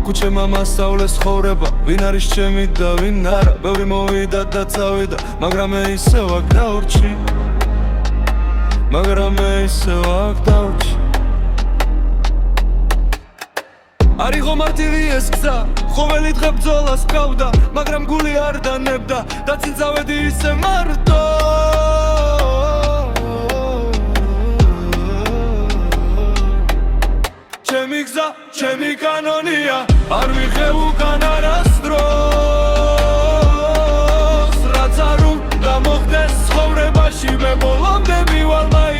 ქუჩემა მასწავლეს ცხოვრება, ვინ არის ჩემი და ვინ არა. ბევრი მოვიდა და წავიდა, მაგრამ მე ისევ აქ დავრჩი, მაგრამ მე ისევ აქ დავრჩი. არ იყო მარტივი ეს გზა, ყოველი დღე ბრძოლას გავდა, მაგრამ გული არ დანებდა და წინ წავედი ისე მარტო. ჩემი გზა, ჩემი კანონია, არ ვიხე უკან არასდროს. რაც არ უნდა მოხდეს ცხოვრებაში, მე ბოლომდე მივალ მაინც.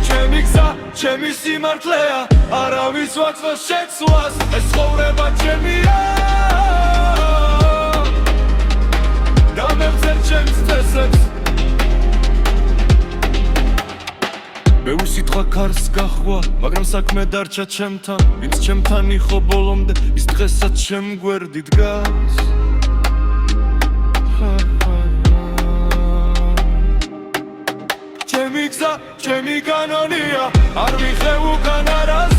ჩემი გზა, ჩემი სიმართლეა, არავის ვაცვას შეცვლას, ეს ცხოვრება ჩემია და მე ვწერ ჩემს წესებს. მე ვისითხა ქარს გახვა, მაგრამ საქმე დარჩა ჩემთან. ვინც ჩემთან იყო ბოლომდე, ის დღესაც ჩემ გვერდი დგას. ჩემი გზა, ჩემი კანონია, არ ვიხე უკან არას